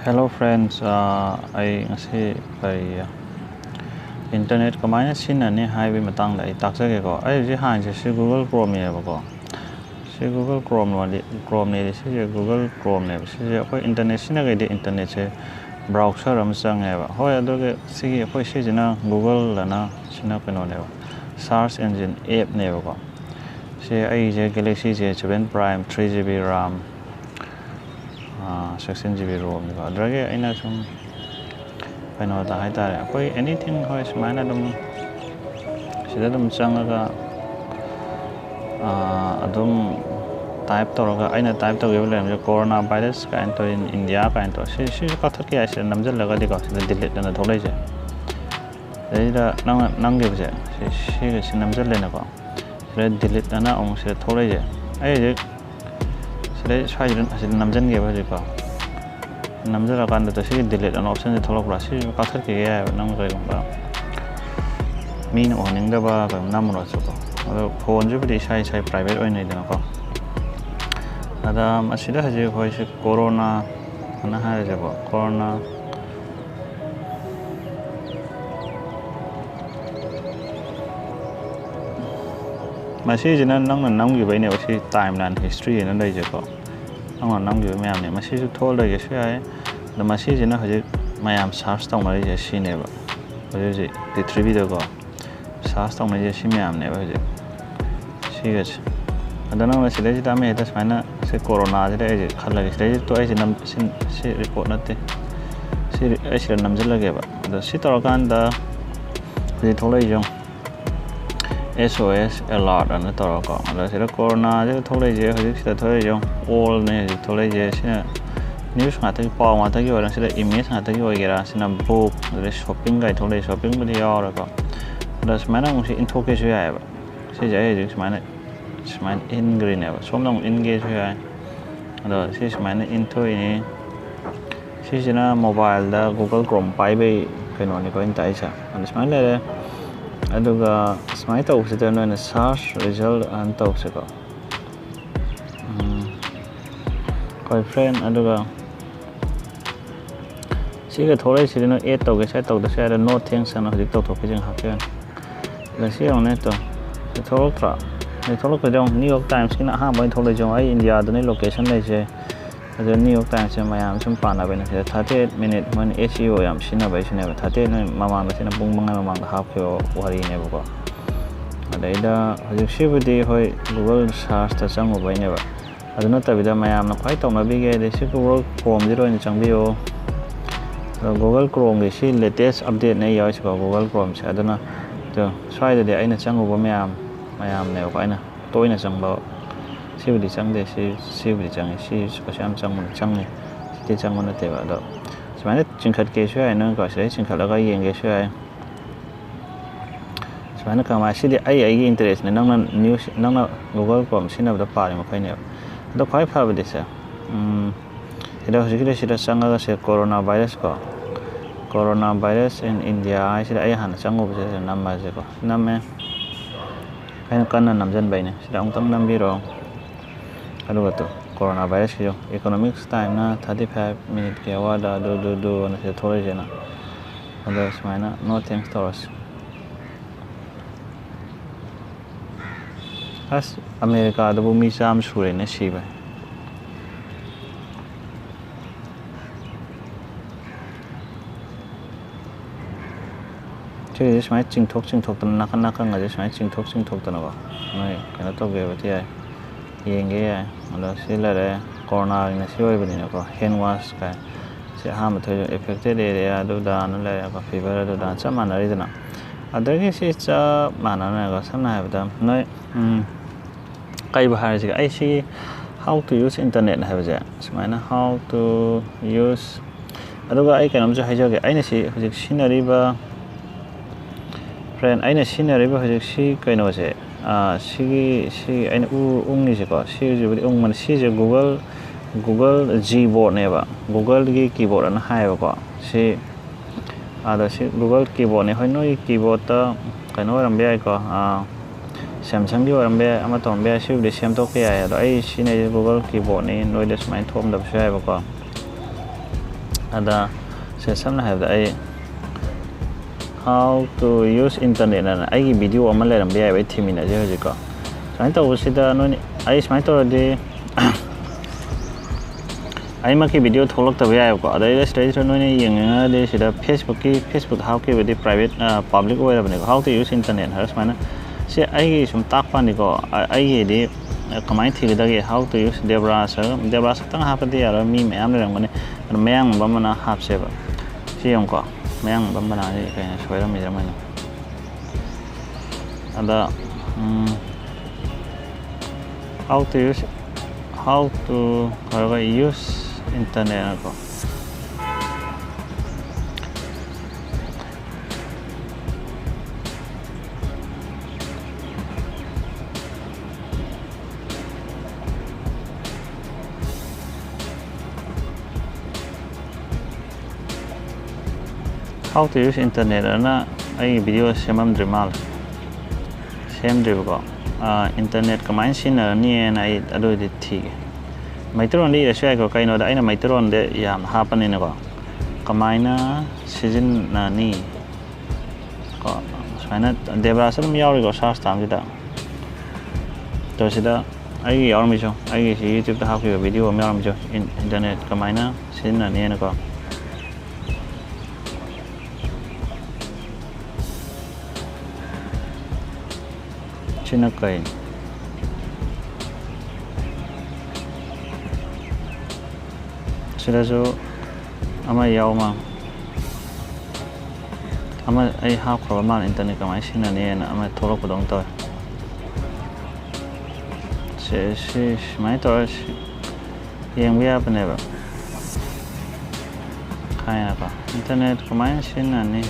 Hello friends, I ngasi kai internet kamaina sinani haibi matang da itaksa ko ai ji han si Google Chrome ne ba ko si Google Chrome ne si Google Chrome ne si ko internet sina ga de internet se browser am sang ba hoi ado ke si ko si jina Google lana sina peno ne ba search engine app ne ba ko si ai je Galaxy J7 Prime 3GB RAM 16GB ROM ko adrage aina sum peno ta hai ta koi anything hoi smana dum sida dum changaga adum type toroga aina type to give lem corona virus kind to in India kind to si ka thak ya se namjal laga di ko sida delete na tholai je deida nang ge je si namjal le na ko sida delete na ong sida tholai je ai je sida side sida namjan ge ba je ko namjala kan to si delete an option je tholok ra si ka thak ke ya nang ga ba min oning da ba ka nam ro chu ko ado phone ju bi sai private oi nei da ko ada masida haje hoi si corona ana ha je ko corona masi jina nang gi bai ne si timeline history na dai je ko nang gi mayam ne masi su thol da ge si ai da masi jina haje mayam search tong mari je si ne ba haje ji the 3 video ko search tong mari je si mayam ne ba haje si ge ada nang masi le ji da me da mana se corona je de khal la ge se to ai nam si report na te si ai si nam je la ge ba da si tor kan da ji tholai jong SOS alert an tor ko ala se corona je tholai je hoji se tholai jong all ne je tholai je sina news nga ta pa ma ta gi ora se image nga ta gi oi gera sina book de shopping gai tholai shopping bi ya ora ko da smana ngi info ke su ya ba se je je smana in green ya som long in ge su ya da se smana into ini si jina mobile da Google Chrome pai bai keno ni ko in tai cha an smana le aduga smai ta usita no search result an ta usiko koi friend aduga siga thore sirino add to ge sai to da sai no thanks an hojik to ke jing hakyan la si on ne to thorok tra ne thorok ko jong New York Times kina ha bai thole jong ai India da ne location lai je ada New York Times mayam chum pana bai na 38 minute man SEO yam sina bai sina 38 no mamang da sina bung mangai mamang da hap kyo wari ne ba ko adai da hojik sibudi hoi Google search ta chang bai ne ba aduna ta bida mayam na khwai tong na bi ge de si Google Chrome zero ni chang bi yo Google Chrome ge si latest update ne yo si Google Chrome se aduna to swai da de aina chang ba mayam ne ko aina toina chang ba sibudi chang de sibudi chang si ko sam chang mun chang ne ti chang mun te ba do smane chingkhat ke shai no ko sai chingkhat la ga yeng ge shai smane ka ma si de ai gi interest ne nang news nang Google Chrome sina da pa ma khai ne do khai pha ba de sa ida hojik si da chang ga se coronavirus ko coronavirus in India ai si ai han chang go se nam ma je ko nam me kain kan nam jan bai ne si da ong tang nam bi ro aduga to coronavirus yo economics time na 35 minute ke wa da do na se thore je na ada smaina no thanks to us as America da bu mi sam sure ne si ba che smai ching thok tan na kan ga je smai ching thok tan ba noi kana to ge ba ti ai yenge ya ala sila re corona ni si oi bani ko hand wash ka se ha ma tho affected area do da na le ko fever do da cha ma na ri na adar ge si cha ma na na ko sam na ba da noi kai ba ha ji ai si how to use internet ha ba ja smaina how to use aduga ai kanam ja ha ja ge ai na si hojik scenery ba friend ai na scenery ba hojik si kai no se si aina ung ni ko si je ung man si je Google Gboard ne ba Google gi keyboard an hai ba ko si ada si Google keyboard ne hoi noi keyboard ta kaino ram be ai ko Samsung gi ram be ama ton be si de sem to ke ai do ai si ne Google keyboard ne noi de smai thom da sai ba ko ada se samna have ai how to use internet na ai video ama le ram be ai thimina je hoji ko sai to sida no ai smai to de ai ma ki video tholok ta be ai ko ada ida stage no ne yeng nga de sida facebook how ke be private public way ra ne how to use internet har smana se ai sum tak pa ni ko ai de kamai thi da ge how to use debra tang ha pa de ara mi me am le ram ne meyang ba mana hap se ba si yong ko meyang ba mana ni ka soi ra mi ra mai ada how to use internet ko how to use internet na ai video semam drimal sem driv ko internet kamai sin ni na ai ado de thi maitron li ra shai ko kai no da ai na maitron de yam ha pa ni na ko kamai na season na ni ko saina debra sam yaw ri ko search tam da to sida ai yaw mi jo ai youtube ta ha ko video mi yaw mi jo internet kamai na season na ni na ko China kai sida jo ama yaw ma ama ai ha ko ma internet ka mai sina ne na ama tholo ko dong to se mai to yeng bia pa ne ba kaya pa internet ka mai sina ne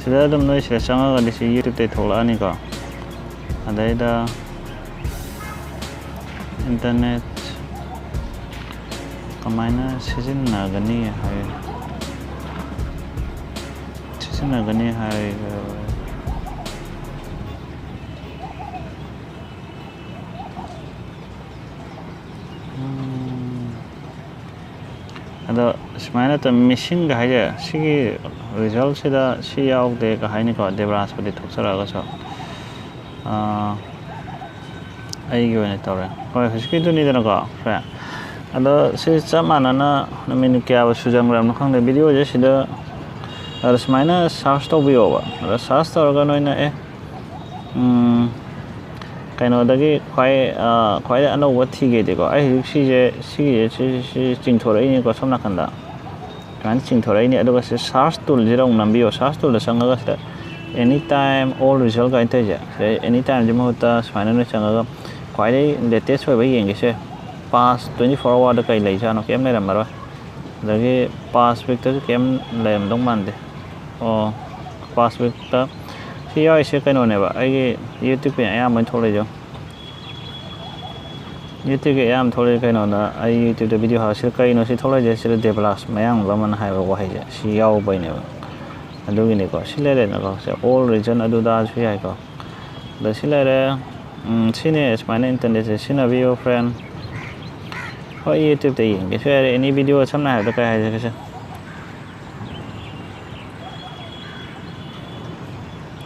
sida dum noi sida changa ga disi youtube te thola ni ka adai da internet kamaina season na gani hai ada smaina ta machine ga haja sigi result sida si yaw de ka haini ko debras padi thoksara ga so ai gi ne tore ko hiski tu ni dana ko fra ada si chamana na min kya ba sujang ram no khang de video je sida ada smaina search to bi over ada search to ga no na kaino dagi khwai ano wa thi ge de ko ai si ching thore ni ko somna khanda kan ching thore ni ado se search tool je rong nambi o search tool sanga ga se anytime all result ga inte je anytime je mo ta smaina no changa ga khwai latest wa ba yeng ge se pass 24 hour da kai lai cha no kem le ram maro dagi pass week ta kem lem dong man de o pass week ta si ai se kai no ne ba ai youtube pe ya man thole jo youtube ke yam thole kai no na ai youtube de video ha se kai no si thole je se de plus mayang ba man hai wa hai je si yaw bai ne ba adu gi ne ko si le na ko se all region adu da si ai ko da si le re sine smaina internet se sina video friend ho youtube te yin ke share any video samna ha da kai hai je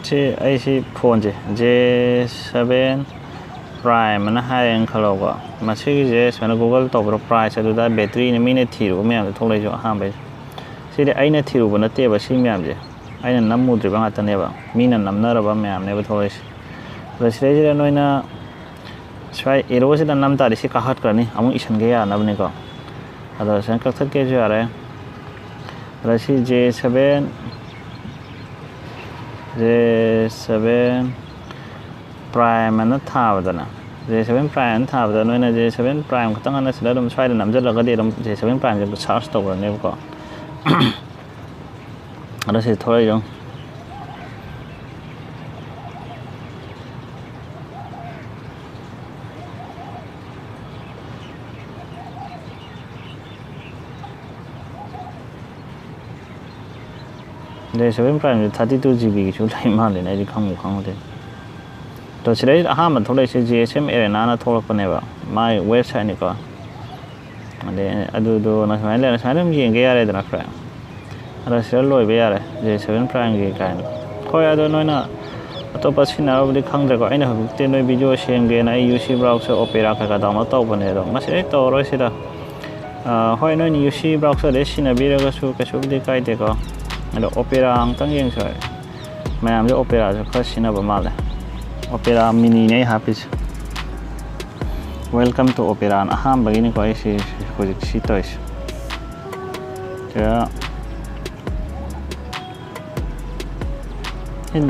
se ai si phone je J7 Prime na hai ang khalo ko ma si je smaina Google to pro price adu da battery ne mine thiru me am tholai jo ha bai si de ai na thiru ba na te ba si me am je ai na namu dri ba nga ta ne ba mi na namna ra ba me am ne ba tholai ba si je no na swai ero se da nam ta ri si ka hat karni amu isan ge ya na bne ko ada san ka thak ke jo are ra si J7 Prime na tha ba na J7 Prime tha ba no na J7 Prime ka tang na sila dum swai da nam jala ga de dum J7 Prime je charge to ba ne ko ada se thoi jong J7 Prime 32GB chu lai ma le ne di khang de to sile ha ma tholai se GSM arena na tholak pa ne ba my website ni ko ꯑꯗꯨꯗꯣ ꯁꯨꯃꯥꯏꯅ ꯂꯩꯔꯦ ꯁꯨꯃꯥꯏꯅ ꯑꯗꯨꯝ ꯌꯦꯡꯒꯦ ꯌꯥꯔꯦꯗꯅ friend ꯑꯗꯣ ꯁꯤꯗ ꯂꯣꯏꯕ ꯌꯥꯔꯦ J7 Primeꯒꯤ ꯀꯥꯏꯅ ꯍꯣꯏ ꯑꯗꯣ ꯅꯣꯏꯅ ꯑꯇꯣꯞꯄ ꯁꯤꯖꯤꯟꯅꯔꯕꯨꯗꯤ ꯈꯪꯗ꯭ꯔꯦꯀꯣ ꯑꯩꯅ ꯍꯧꯖꯤꯛꯇꯤ ꯅꯣꯏ ꯚꯤꯗꯤꯑꯣ ꯁꯦꯝꯒꯦꯅ ꯑꯩ UC ꯕ꯭ꯔꯥꯎꯖꯔ Opera ꯀꯩꯀꯥ ꯗꯥꯎꯟꯂꯣꯗ ꯇꯧꯕꯅꯦ ꯑꯗꯣ ꯃꯁꯤ ꯑꯩ ꯇꯧꯔꯔꯣꯏ ꯁꯤꯗ ꯍꯣꯏ ꯅꯣꯏꯅ UC ꯕ꯭ꯔꯥꯎꯖꯔꯗꯩ ꯁꯤꯖꯤꯟꯅꯕꯤꯔꯒꯁꯨ ꯀꯩꯁꯨꯕꯨꯗꯤ ꯀꯥꯏꯗꯦꯀꯣ ꯑꯗꯣ Opera ꯑꯃꯇꯪ ꯌꯦꯡꯁꯦ ꯃꯌꯥꯝꯁꯦ Operaꯁꯨ ꯈꯔ ꯁꯤꯖꯤꯟꯅꯕ ꯃꯥꯜꯂꯦ Opera ꯃꯤꯅꯤꯅꯦ ꯑꯩ ꯍꯥꯞꯄꯤꯁꯦ Welcome to Opera ꯑꯍꯥꯟꯕꯒꯤꯅꯤꯀꯣ ꯑꯩ ꯍꯧꯖꯤꯛ ꯁꯤ ꯇꯧꯔꯤꯁꯦ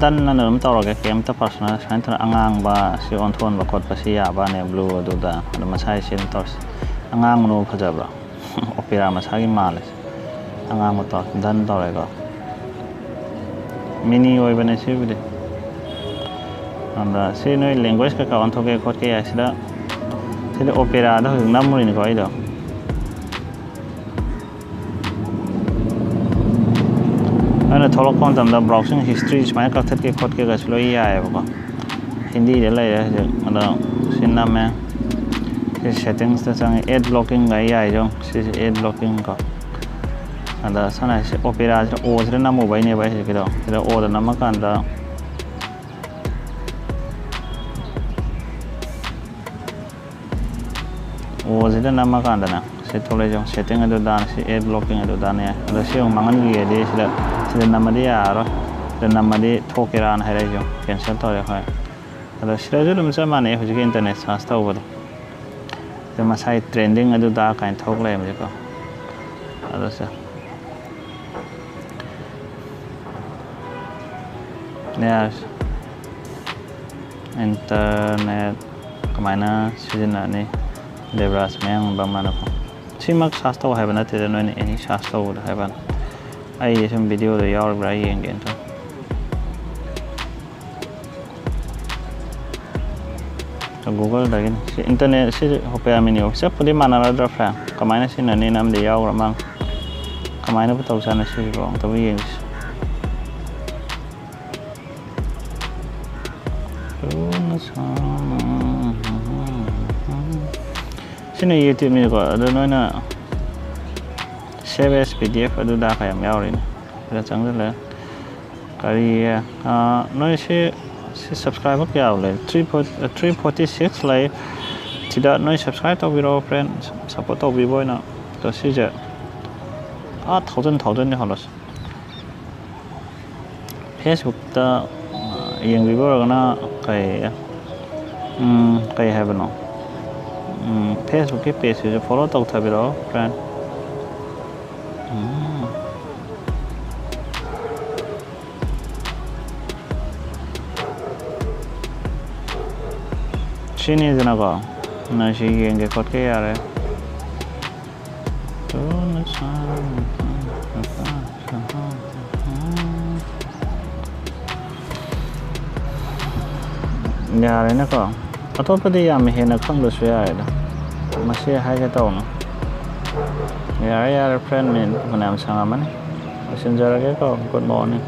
ꯗꯟꯅ ꯑꯗꯨꯝ ꯇꯧꯔꯒꯦ ꯀꯩꯝꯇ ꯄꯥꯔꯁꯣꯅꯦꯜ ꯁꯨꯃꯥꯏꯅ ꯇꯧꯔ ꯑꯉꯥꯡꯕ ꯁꯤ ꯑꯣꯟꯊꯣꯛꯍꯟꯕ ꯈꯣꯠꯄꯁꯤ ꯌꯥꯕꯅꯦ ꯕ꯭ꯂꯨ ꯑꯗꯨꯗ ꯑꯗꯨ ꯃꯁꯥꯒꯤ ꯁꯤ ꯑꯗꯨꯝ ꯇꯧꯔꯁꯤ ꯑꯉꯥꯡꯕꯅ ꯐꯖꯕ꯭ꯔꯥ Opera ꯃꯁꯥꯒꯤ ꯃꯥꯜꯂꯦ ꯑꯉꯥꯡꯕ ꯇꯧꯔ ꯗꯟ ꯇꯧꯔꯦꯀꯣ ꯃꯤꯅꯤ ꯑꯣꯏꯕꯅꯦ ꯁꯤꯕꯨꯗꯤ ꯑꯗ ꯁꯤ ꯅꯣꯏ ꯂꯦꯡꯒ꯭ꯋꯦꯖ ꯀꯩꯀꯥ ꯑꯣꯟꯊꯣꯛꯀꯦ ꯈꯣꯠꯀꯦ ꯌꯥꯏ ꯁꯤꯗ Operaꯗ ꯍꯧꯖꯤꯛ ꯅꯝꯃꯨꯔꯤꯅꯤꯀꯣ ꯑꯩꯗꯣ ꯑꯩꯅ ꯊꯣꯛꯂꯛꯄ ꯃꯇꯝꯗ ꯕ꯭ꯔꯥꯎꯖꯤꯡ ꯍꯤꯁꯇ꯭ꯔꯤ ꯁꯨꯃꯥꯏꯅ ꯀꯛꯊꯠꯀꯦ ꯈꯣꯠꯀꯦꯒꯁꯨ ꯂꯣꯏ ꯌꯥꯏꯑꯕꯀꯣ ꯍꯤꯟꯗꯤꯗ ꯂꯩꯔꯦ ꯍꯧꯖꯤꯛ ꯑꯗꯣ ꯁꯤ ꯅꯝꯃꯦ ꯁꯤ ꯁꯦꯠꯇꯤꯡꯁꯇ ꯆꯪꯉꯦ ꯑꯦꯗ ꯕ꯭ꯂꯣꯀꯤꯡꯒ ꯌꯥꯏꯖꯣ ꯁꯤꯁꯦ ꯑꯦꯗ ꯕ꯭ꯂꯣꯀꯤꯡ ꯀꯣ ꯑꯗ ꯁꯝꯅ ꯍꯥꯏꯁꯦ Operaꯁꯤꯗ ꯑꯣꯁꯤꯗ ꯅꯝꯃꯨꯕꯩꯅꯦꯕ ꯑꯩ ꯍꯧꯖꯤꯛꯀꯤꯗꯣ ꯁꯤꯗ ꯑꯣꯗ ꯅꯝꯃꯀꯥꯟꯗ ꯑꯣꯁꯤꯗ ꯅꯝꯃꯀꯥꯟꯗꯅꯦ ꯁꯤ ꯊꯣꯛꯂꯛꯏꯁꯦ ꯁꯦꯠꯇꯤꯡ ꯑꯗꯨꯗꯥꯅ ꯁꯤ ꯑꯦꯗ ꯕ꯭ꯂꯣꯀꯤꯡ ꯑꯗꯨꯗꯥꯅꯦ ꯑꯗꯣ ꯁꯤ ꯑꯃꯨꯛ ꯃꯥꯡꯍꯟꯈꯤꯒꯦꯗꯤ sida namadi yaro sida namadi thokiran hairejo cancel tore hoy ado sida julu misa mane hujik internet search tawbado de masai trending adu da kain thok lai me ko ado sa yes internet kamana sijina ni devras meng bamana ko simak search taw haibana te no ni any search taw haiban ai some video do yaw bra yeng gen to Google dagin si internet si Opera mini se pudi manara dra fra kamaina si nani nam de yaw ramang kamaina bu taw sana si ro to yeng sini YouTube mi ko ado noina save as PDF ado da kayam yawrin ada changla kari noi si subscribe kya awle 346 lai tida noi subscribe to biro friend support to bi boy na to si je 1000 ni holos Facebook ta yang bi bor na kai have no Facebook ke page je follow to thabiro friend sini jana ko na shi yenge kot ke yare to na sa yare na ko atop de yam he na khang lo su yare da masi hai ga taw no yare friend min manam sanga man messenger ke ko good morning